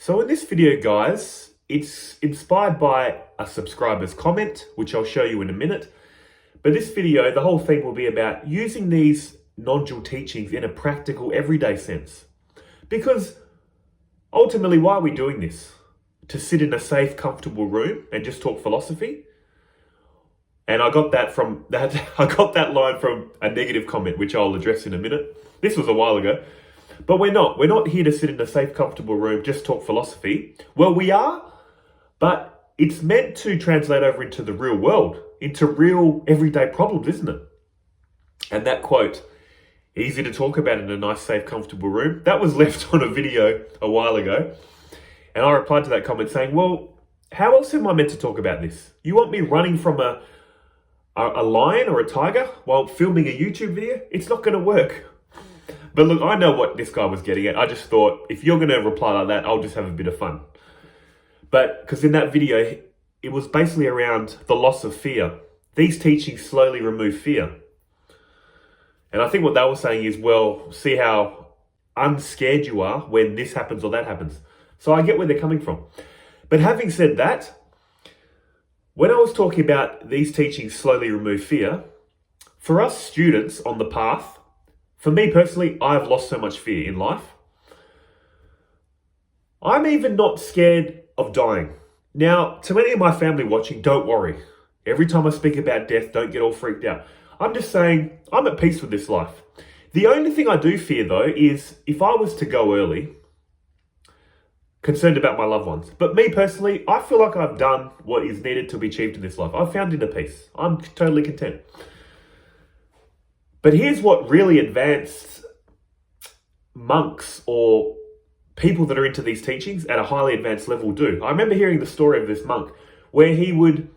So in this video, guys, it's inspired by a subscriber's comment, which I'll show you in a minute. But this video, the whole thing will be about using these non-dual teachings in a practical, everyday sense. Because ultimately, why are we doing this? To sit in a safe, comfortable room and just talk philosophy? And I got that from that. I got that line from a negative comment, which I'll address in a minute. This was a while ago. But we're not. We're not here to sit in a safe, comfortable room, just talk philosophy. Well, we are, but it's meant to translate over into the real world, into real everyday problems, isn't it? And that quote, easy to talk about in a nice, safe, comfortable room, that was left on a video a while ago. And I replied to that comment saying, well, how else am I meant to talk about this? You want me running from a lion or a tiger while filming a YouTube video? It's not going to work. But look, I know what this guy was getting at. I just thought, if you're going to reply like that, I'll just have a bit of fun. But because in that video, it was basically around the loss of fear. These teachings slowly remove fear. And I think what they were saying is, well, see how unscared you are when this happens or that happens. So I get where they're coming from. But having said that, when I was talking about these teachings slowly remove fear, for us students on the path, for me personally, I've lost so much fear in life. I'm even not scared of dying. Now, to many of my family watching, don't worry. Every time I speak about death, don't get all freaked out. I'm just saying, I'm at peace with this life. The only thing I do fear though is if I was to go early, concerned about my loved ones. But me personally, I feel like I've done what is needed to be achieved in this life. I've found inner peace. I'm totally content. But here's what really advanced monks or people that are into these teachings at a highly advanced level do. I remember hearing the story of this monk where he would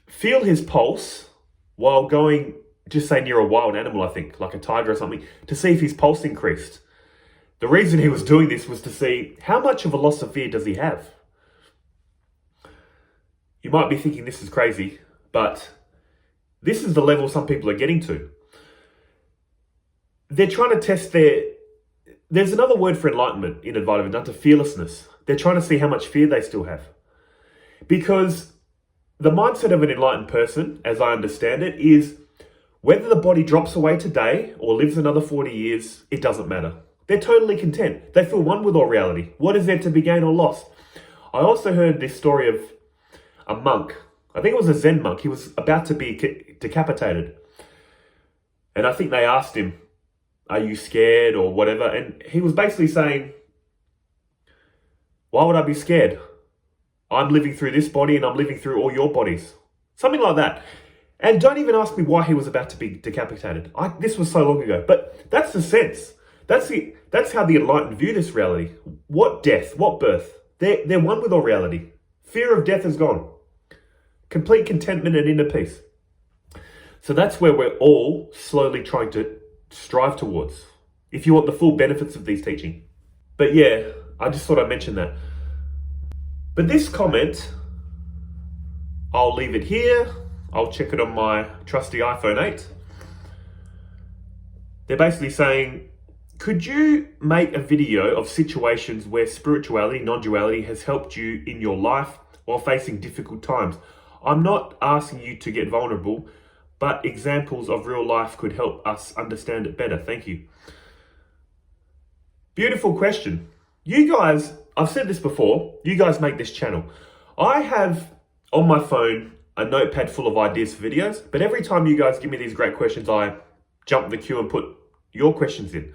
feel his pulse while going, just say near a wild animal, I think, like a tiger or something, to see if his pulse increased. The reason he was doing this was to see how much of a loss of fear does he have. You might be thinking this is crazy, but this is the level some people are getting to. They're trying to test there's another word for enlightenment in Advaita, fearlessness. They're trying to see how much fear they still have. Because the mindset of an enlightened person, as I understand it, is whether the body drops away today or lives another 40 years, it doesn't matter. They're totally content. They feel one with all reality. What is there to be gained or lost? I also heard this story of a monk. I think it was a Zen monk. He was about to be decapitated. And I think they asked him, are you scared or whatever? And he was basically saying, why would I be scared? I'm living through this body and I'm living through all your bodies. Something like that. And don't even ask me why he was about to be decapitated. This was so long ago. But that's the sense. That's how the enlightened view this reality. What death? What birth? They're one with all reality. Fear of death is gone. Complete contentment and inner peace. So that's where we're all slowly trying to strive towards, if you want the full benefits of these teachings. But yeah, I just thought I'd mention that. But this comment, I'll leave it here. I'll check it on my trusty iPhone 8. They're basically saying, could you make a video of situations where spirituality, non-duality has helped you in your life while facing difficult times? I'm not asking you to get vulnerable, but examples of real life could help us understand it better. Thank you. Beautiful question. You guys, I've said this before, you guys make this channel. I have on my phone a notepad full of ideas for videos, but every time you guys give me these great questions, I jump the queue and put your questions in.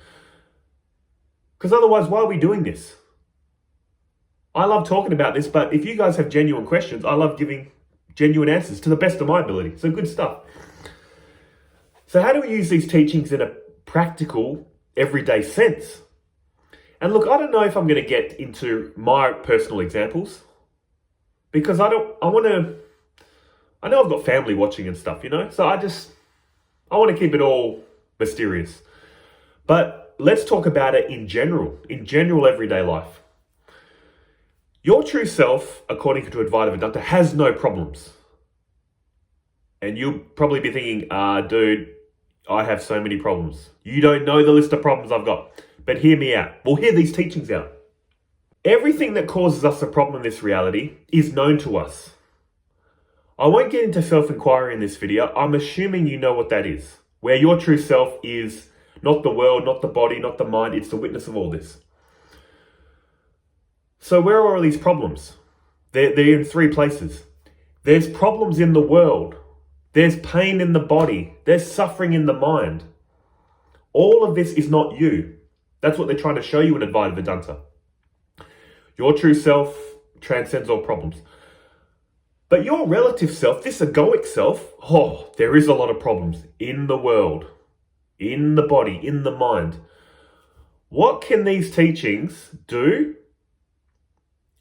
Because otherwise, why are we doing this? I love talking about this, but if you guys have genuine questions, I love giving genuine answers to the best of my ability. So good stuff. So how do we use these teachings in a practical, everyday sense? And look, I don't know if I'm going to get into my personal examples because I know I've got family watching and stuff, so I want to keep it all mysterious. But let's talk about it in general everyday life. Your true self, according to Advaita, has no problems. And you'll probably be thinking, dude, I have so many problems. You don't know the list of problems I've got. But hear me out. Well, hear these teachings out. Everything that causes us a problem in this reality is known to us. I won't get into self-inquiry in this video. I'm assuming you know what that is. Where your true self is not the world, not the body, not the mind. It's the witness of all this. So where are all these problems? They're in three places. There's problems in the world. There's pain in the body. There's suffering in the mind. All of this is not you. That's what they're trying to show you in Advaita Vedanta. Your true self transcends all problems. But your relative self, this egoic self, there is a lot of problems in the world, in the body, in the mind. What can these teachings do?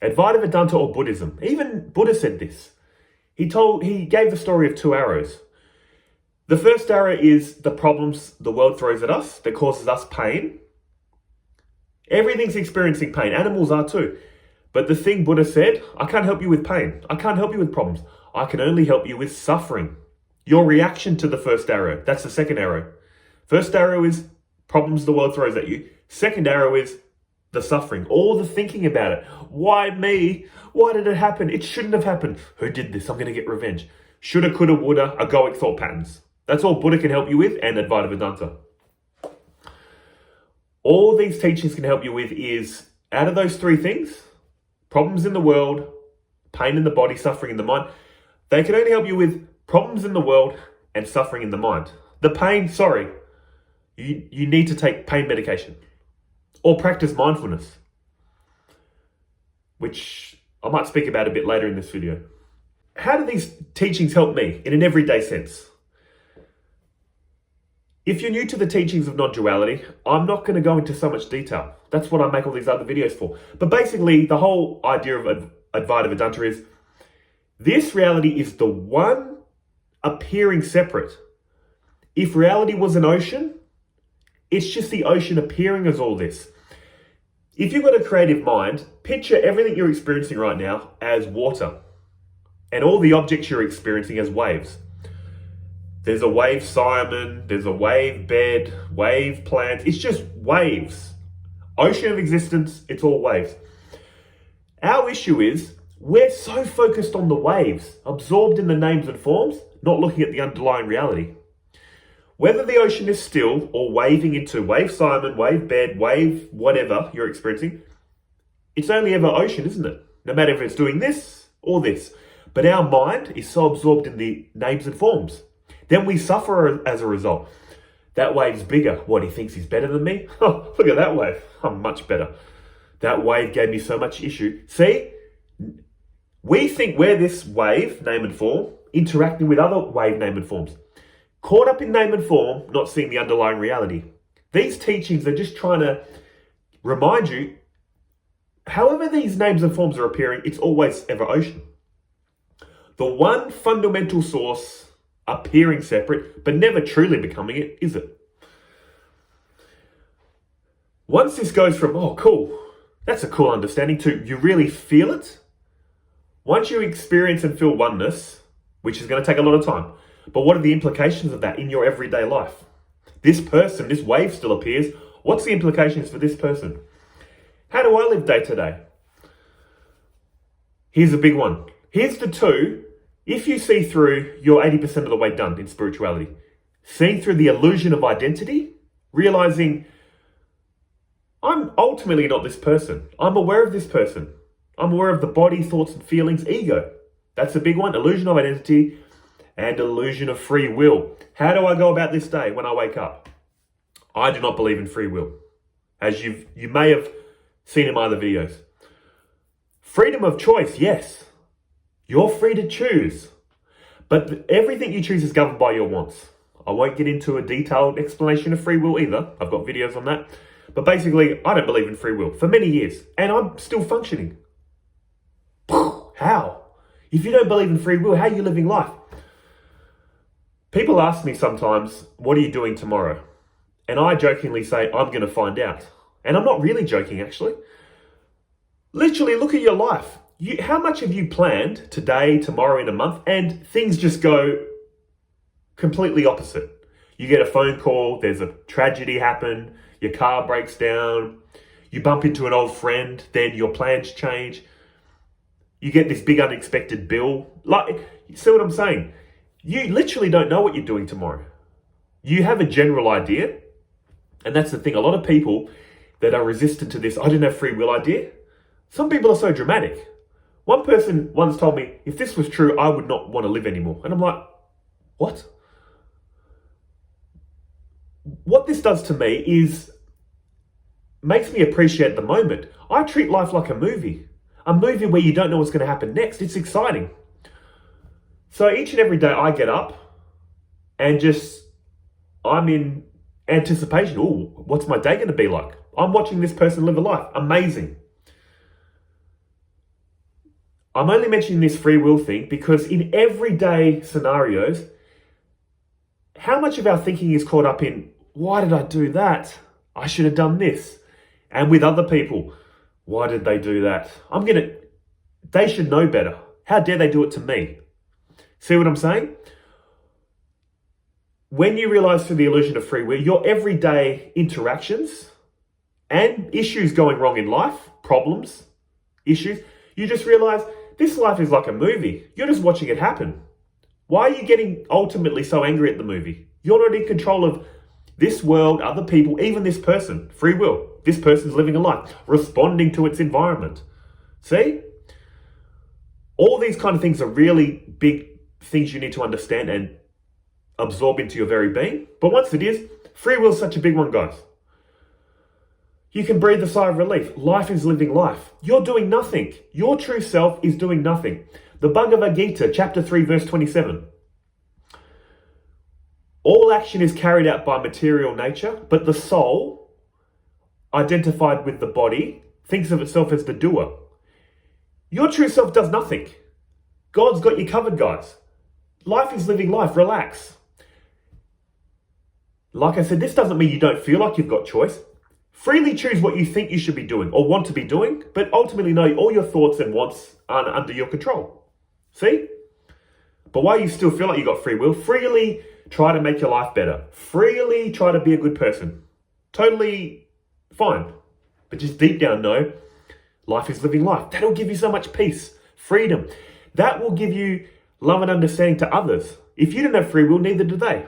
Advaita Vedanta or Buddhism? Even Buddha said this. He gave the story of two arrows. The first arrow is the problems the world throws at us that causes us pain. Everything's experiencing pain. Animals are too. But the thing Buddha said, I can't help you with pain. I can't help you with problems. I can only help you with suffering. Your reaction to the first arrow. That's the second arrow. First arrow is problems the world throws at you. Second arrow is the suffering. All the thinking about it. Why me? Why did it happen? It shouldn't have happened. Who did this? I'm going to get revenge. Shoulda, coulda, woulda, egoic thought patterns. That's all Buddha can help you with, and Advaita Vedanta. All these teachings can help you with is, out of those three things, problems in the world, pain in the body, suffering in the mind, they can only help you with problems in the world and suffering in the mind. The pain, you need to take pain medication or practice mindfulness, which I might speak about a bit later in this video. How do these teachings help me in an everyday sense? If you're new to the teachings of non-duality, I'm not going to go into so much detail. That's what I make all these other videos for. But basically, the whole idea of Advaita Vedanta is this reality is the one appearing separate. If reality was an ocean, it's just the ocean appearing as all this. If you've got a creative mind, picture everything you're experiencing right now as water and all the objects you're experiencing as waves. There's a wave Simon, there's a wave bed, wave plants. It's just waves. Ocean of existence, it's all waves. Our issue is we're so focused on the waves, absorbed in the names and forms, not looking at the underlying reality. Whether the ocean is still or waving into wave Simon, wave bed, wave whatever you're experiencing, it's only ever ocean, isn't it? No matter if it's doing this or this. But our mind is so absorbed in the names and forms. Then we suffer as a result. That wave's bigger. What, he thinks he's better than me? Oh, look at that wave. I'm much better. That wave gave me so much issue. See, we think we're this wave, name and form, interacting with other wave, name and forms. Caught up in name and form, not seeing the underlying reality. These teachings are just trying to remind you, however these names and forms are appearing, it's always ever ocean. The one fundamental source appearing separate, but never truly becoming it, is it? Once this goes from, oh, cool, that's a cool understanding, to you really feel it, once you experience and feel oneness, which is going to take a lot of time, but what are the implications of that in your everyday life? This person, this wave still appears. What's the implications for this person? How do I live day to day? Here's a big one. Here's the two. If you see through, you're 80% of the way done in spirituality. Seeing through the illusion of identity, realizing I'm ultimately not this person. I'm aware of this person. I'm aware of the body, thoughts and feelings, ego. That's a big one. Illusion of identity and illusion of free will. How do I go about this day when I wake up? I do not believe in free will, as you may have seen in my other videos. Freedom of choice, yes. You're free to choose. But everything you choose is governed by your wants. I won't get into a detailed explanation of free will either. I've got videos on that. But basically, I don't believe in free will for many years. And I'm still functioning. How? If you don't believe in free will, how are you living life? People ask me sometimes, what are you doing tomorrow? And I jokingly say, I'm going to find out. And I'm not really joking, actually. Literally, look at your life. How much have you planned today, tomorrow, in a month, and things just go completely opposite? You get a phone call, there's a tragedy happen, your car breaks down, You bump into an old friend, then your plans change. You get this big unexpected bill. Like, you see what I'm saying? You literally don't know what you're doing tomorrow. You have a general idea. And that's the thing. A lot of people that are resistant to this, I didn't have free will idea. Some people are so dramatic. One person once told me, if this was true, I would not want to live anymore. And I'm like, what? What this does to me is makes me appreciate the moment. I treat life like a movie where you don't know what's going to happen next. It's exciting. So each and every day I get up and I'm in anticipation. Oh, what's my day going to be like? I'm watching this person live a life. Amazing. I'm only mentioning this free will thing because in everyday scenarios, how much of our thinking is caught up in, why did I do that? I should have done this. And with other people, why did they do that? They should know better. How dare they do it to me? See what I'm saying? When you realize through the illusion of free will, your everyday interactions and issues going wrong in life, problems, issues, you just realize this life is like a movie. You're just watching it happen. Why are you getting ultimately so angry at the movie? You're not in control of this world, other people, even this person. Free will. This person's living a life, responding to its environment. See? All these kind of things are really big things you need to understand and absorb into your very being. But once it is, free will is such a big one, guys. You can breathe a sigh of relief. Life is living life. You're doing nothing. Your true self is doing nothing. The Bhagavad Gita, chapter 3, verse 27. All action is carried out by material nature, but the soul, identified with the body, thinks of itself as the doer. Your true self does nothing. God's got you covered, guys. Life is living life. Relax. Like I said, this doesn't mean you don't feel like you've got choice. Freely choose what you think you should be doing or want to be doing, but ultimately know all your thoughts and wants are under your control. See? But while you still feel like you've got free will, freely try to make your life better. Freely try to be a good person. Totally fine. But just deep down know, life is living life. That'll give you so much peace, freedom. That will give you love and understanding to others. If you didn't have free will, neither do they.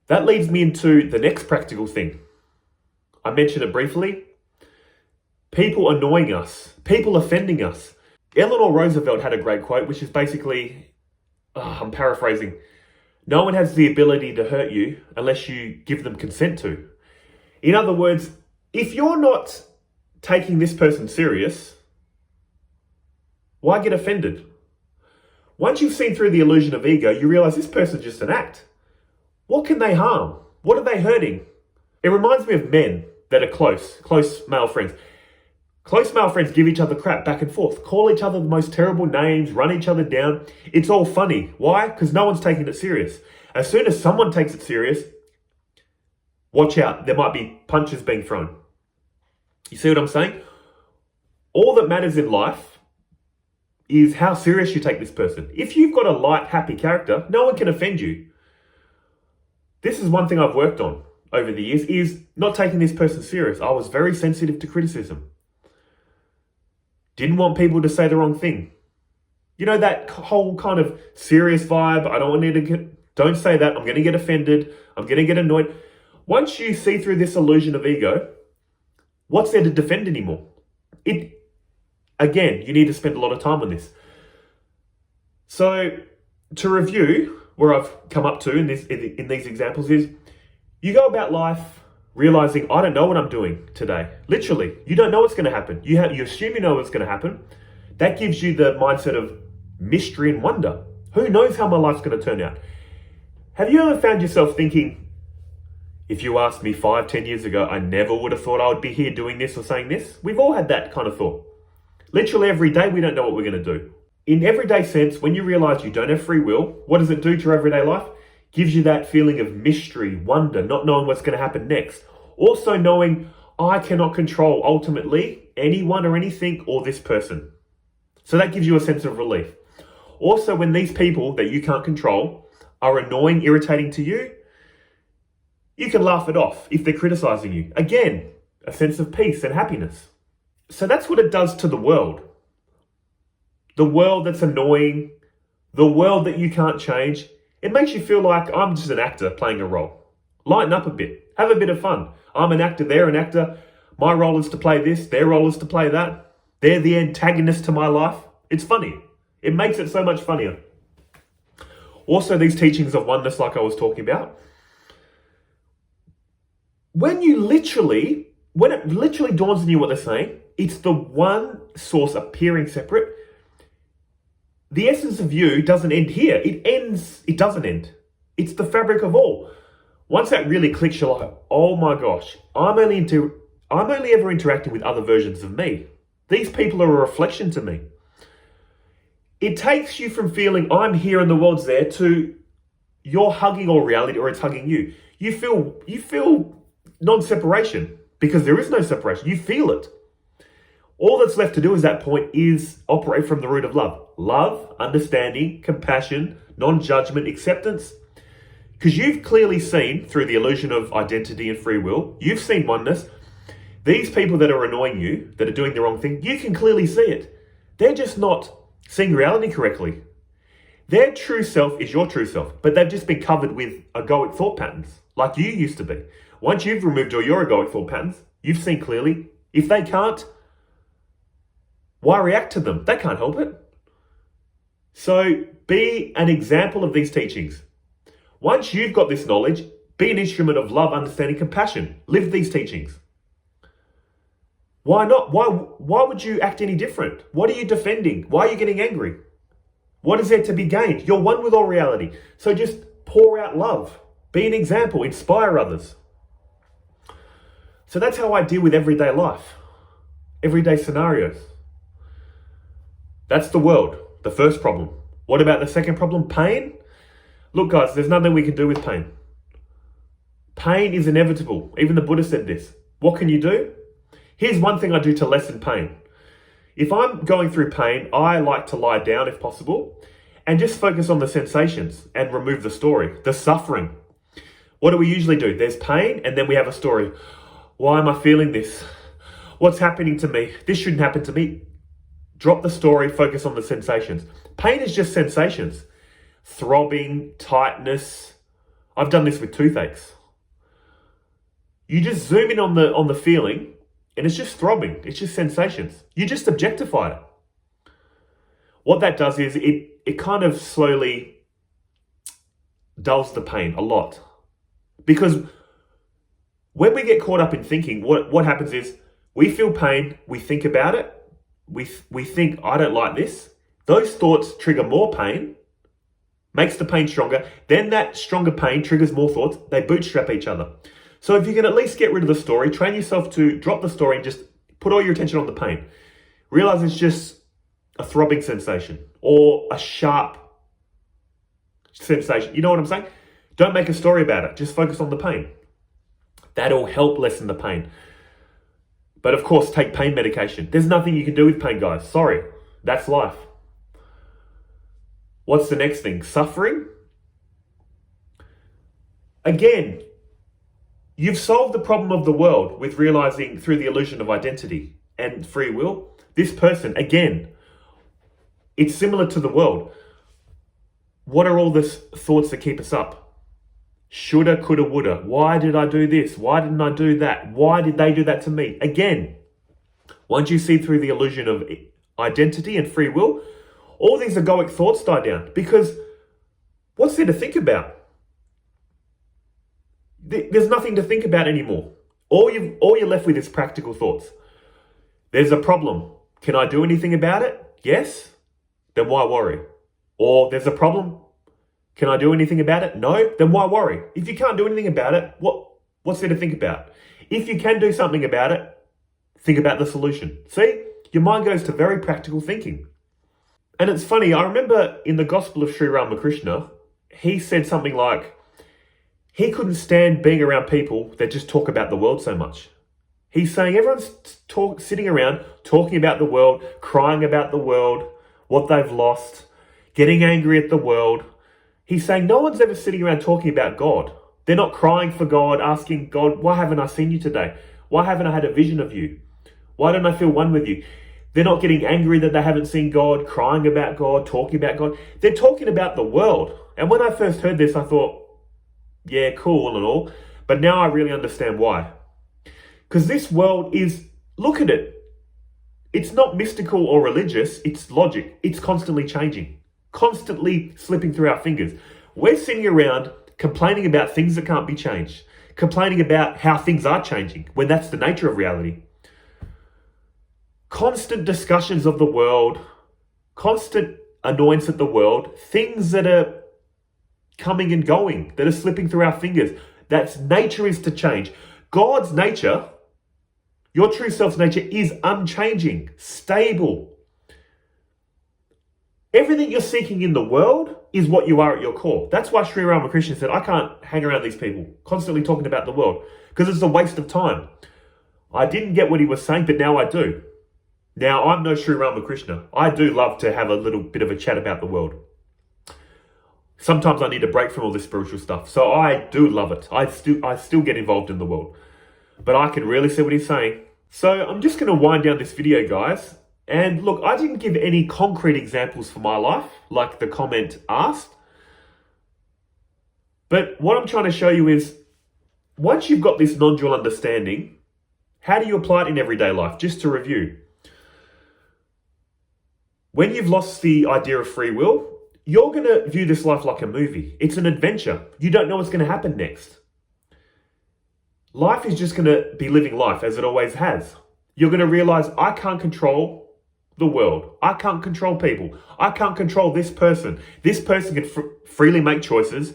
That leads me into the next practical thing. I mentioned it briefly. People annoying us. People offending us. Eleanor Roosevelt had a great quote, which is basically, I'm paraphrasing, no one has the ability to hurt you unless you give them consent to. In other words, if you're not taking this person serious, why get offended? Once you've seen through the illusion of ego, you realize this person's just an act. What can they harm? What are they hurting? It reminds me of men that are close male friends. Close male friends give each other crap back and forth, call each other the most terrible names, run each other down. It's all funny. Why? Because no one's taking it serious. As soon as someone takes it serious, watch out, there might be punches being thrown. You see what I'm saying? All that matters in life is how serious you take this person. If you've got a light, happy character, no one can offend you. This is one thing I've worked on over the years, is not taking this person serious. I was very sensitive to criticism. Didn't want people to say the wrong thing. You know, that whole kind of serious vibe. I don't want you to don't say that. I'm going to get offended. I'm going to get annoyed. Once you see through this illusion of ego, what's there to defend anymore? Again, you need to spend a lot of time on this. So to review where I've come up to in these examples is, you go about life realizing, I don't know what I'm doing today. Literally, you don't know what's going to happen. You assume you know what's going to happen. That gives you the mindset of mystery and wonder. Who knows how my life's going to turn out? Have you ever found yourself thinking, if you asked me 5-10 years ago, I never would have thought I would be here doing this or saying this? We've all had that kind of thought. Literally every day, we don't know what we're going to do. In everyday sense, when you realize you don't have free will, what does it do to your everyday life? Gives you that feeling of mystery, wonder, not knowing what's going to happen next. Also knowing I cannot control ultimately anyone or anything or this person. So that gives you a sense of relief. Also, when these people that you can't control are annoying, irritating to you, you can laugh it off if they're criticizing you. Again, a sense of peace and happiness. So that's what it does to the world. The world that's annoying, the world that you can't change. It makes you feel like I'm just an actor playing a role. Lighten up a bit. Have a bit of fun. I'm an actor, they're an actor. My role is to play this, their role is to play that. They're the antagonist to my life. It's funny. It makes it so much funnier. Also, these teachings of oneness, like I was talking about, when it literally dawns on you what they're saying, it's the one source appearing separate. The essence of you doesn't end here. It doesn't end. It's the fabric of all. Once that really clicks, you're like, oh my gosh, I'm only ever interacting with other versions of me. These people are a reflection to me. It takes you from feeling I'm here and the world's there to you're hugging all reality or it's hugging you. You feel non-separation because there is no separation. You feel it. All that's left to do at that point is operate from the root of love. Love, understanding, compassion, non-judgment, acceptance. Because you've clearly seen through the illusion of identity and free will, you've seen oneness. These people that are annoying you, that are doing the wrong thing, you can clearly see it. They're just not seeing reality correctly. Their true self is your true self, but they've just been covered with egoic thought patterns, like you used to be. Once you've removed all your egoic thought patterns, you've seen clearly. If they can't, why react to them? They can't help it. So be an example of these teachings. Once you've got this knowledge, be an instrument of love, understanding, compassion. Live these teachings. Why not? Why would you act any different? What are you defending? Why are you getting angry? What is there to be gained? You're one with all reality. So just pour out love. Be an example. Inspire others. So that's how I deal with everyday life. Everyday scenarios. That's the world. The first problem. What about the second problem? Pain? Look, guys, there's nothing we can do with pain. Pain is inevitable. Even the Buddha said this. What can you do? Here's one thing I do to lessen pain. If I'm going through pain, I like to lie down if possible and just focus on the sensations and remove the story, the suffering. What do we usually do? There's pain and then we have a story. Why am I feeling this? What's happening to me? This shouldn't happen to me. Drop the story, focus on the sensations. Pain is just sensations. Throbbing, tightness. I've done this with toothaches. You just zoom in on the feeling and it's just throbbing. It's just sensations. You just objectify it. What that does is it kind of slowly dulls the pain a lot. Because when we get caught up in thinking, what happens is we feel pain, we think about it, we think, I don't like this. Those thoughts trigger more pain, makes the pain stronger. Then that stronger pain triggers more thoughts. They bootstrap each other. So if you can at least get rid of the story, train yourself to drop the story and just put all your attention on the pain. Realize it's just a throbbing sensation or a sharp sensation. You know what I'm saying? Don't make a story about it. Just focus on the pain. That'll help lessen the pain. But of course, take pain medication. There's nothing you can do with pain, guys. Sorry. That's life. What's the next thing? Suffering? Again, you've solved the problem of the world with realizing through the illusion of identity and free will. This person, again, it's similar to the world. What are all the thoughts that keep us up? Shoulda, coulda, woulda. Why did I do this? Why didn't I do that? Why did they do that to me? Again, once you see through the illusion of identity and free will, all these egoic thoughts die down. Because what's there to think about? There's nothing to think about anymore. All you're left with is practical thoughts. There's a problem. Can I do anything about it? Yes. Then why worry? Or there's a problem. Can I do anything about it? No. Then why worry? If you can't do anything about it, what's there to think about? If you can do something about it, think about the solution. See? Your mind goes to very practical thinking. And it's funny, I remember in the Gospel of Sri Ramakrishna, he said something like, he couldn't stand being around people that just talk about the world so much. He's saying everyone's sitting around talking about the world, crying about the world, what they've lost, getting angry at the world. He's saying no one's ever sitting around talking about God. They're not crying for God, asking God, why haven't I seen you today? Why haven't I had a vision of you? Why don't I feel one with you? They're not getting angry that they haven't seen God, crying about God, talking about God. They're talking about the world. And when I first heard this, I thought, yeah, cool and all. But now I really understand why. Because this world is, look at it. It's not mystical or religious. It's logic. It's constantly changing, constantly slipping through our fingers. We're sitting around complaining about things that can't be changed, complaining about how things are changing when that's the nature of reality. Constant discussions of the world, constant annoyance at the world, things that are coming and going, that are slipping through our fingers. That's nature is to change. God's nature, your true self's nature, is unchanging, stable. Everything you're seeking in the world is what you are at your core. That's why Sri Ramakrishna said, I can't hang around these people constantly talking about the world because it's a waste of time. I didn't get what he was saying, but now I do. Now, I'm no Sri Ramakrishna. I do love to have a little bit of a chat about the world. Sometimes I need a break from all this spiritual stuff. So I do love it. I still get involved in the world. But I can really see what he's saying. So I'm just going to wind down this video, guys. And look, I didn't give any concrete examples for my life, like the comment asked. But what I'm trying to show you is, once you've got this non-dual understanding, how do you apply it in everyday life? Just to review. When you've lost the idea of free will, you're going to view this life like a movie. It's an adventure. You don't know what's going to happen next. Life is just going to be living life as it always has. You're going to realize, I can't control the world. I can't control people. I can't control this person. This person can freely make choices,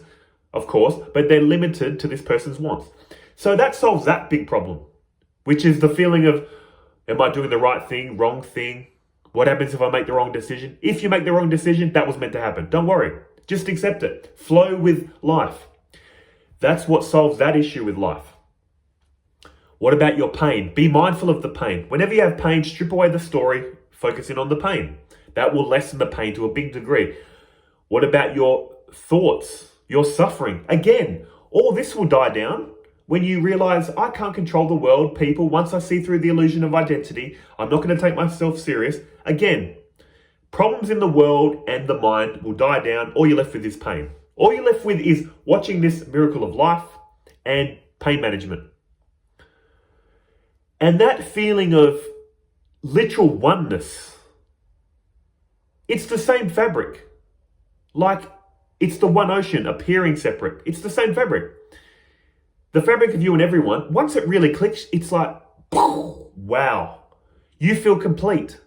of course, but they're limited to this person's wants. So that solves that big problem, which is the feeling of, am I doing the right thing, wrong thing? What happens if I make the wrong decision? If you make the wrong decision, that was meant to happen. Don't worry. Just accept it. Flow with life. That's what solves that issue with life. What about your pain? Be mindful of the pain. Whenever you have pain, strip away the story, focus in on the pain. That will lessen the pain to a big degree. What about your thoughts, your suffering? Again, all this will die down when you realize, I can't control the world, people. Once I see through the illusion of identity, I'm not going to take myself serious. Again, problems in the world and the mind will die down. All you're left with is pain. All you're left with is watching this miracle of life and pain management. And that feeling of literal oneness, it's the same fabric. Like it's the one ocean appearing separate. It's the same fabric. The fabric of you and everyone, once it really clicks, it's like, wow, you feel complete.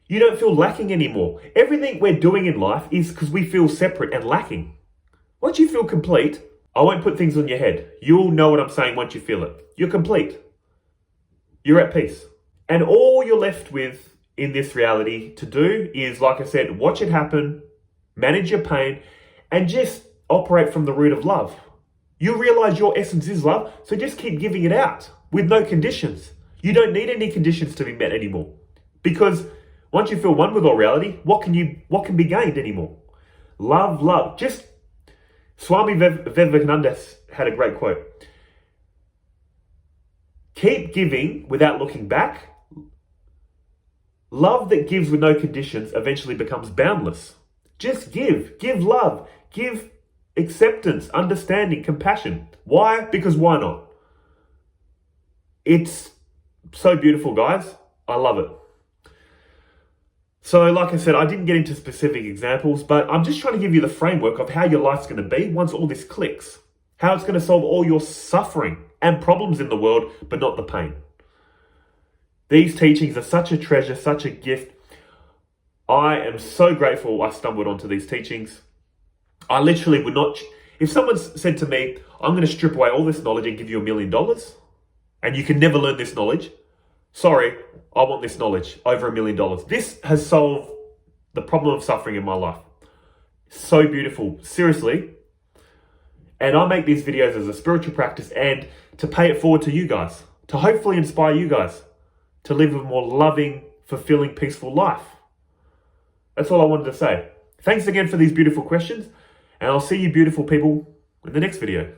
You don't feel lacking anymore. Everything we're doing in life is because we feel separate and lacking. Once you feel complete, I won't put things on your head. You'll know what I'm saying once you feel it. You're complete. You're at peace. And all you're left with in this reality to do is, like I said, watch it happen, manage your pain, and just operate from the root of love. You realize your essence is love, so just keep giving it out with no conditions. You don't need any conditions to be met anymore. Because once you feel one with all reality, what can be gained anymore? Love, love. Just Swami Vivekananda had a great quote. Keep giving without looking back. Love that gives with no conditions eventually becomes boundless. Just give love, give acceptance, understanding, compassion. Why? Because why not? It's so beautiful, guys. I love it. So, like I said, I didn't get into specific examples, but I'm just trying to give you the framework of how your life's going to be once all this clicks. How it's going to solve all your suffering and problems in the world, but not the pain. These teachings are such a treasure, such a gift. I am so grateful I stumbled onto these teachings. I literally would not, if someone said to me, I'm going to strip away all this knowledge and give you $1 million, and you can never learn this knowledge, sorry, I want this knowledge over $1 million. This has solved the problem of suffering in my life. So beautiful, seriously. And I make these videos as a spiritual practice and to pay it forward to you guys, to hopefully inspire you guys to live a more loving, fulfilling, peaceful life. That's all I wanted to say. Thanks again for these beautiful questions, and I'll see you beautiful people in the next video.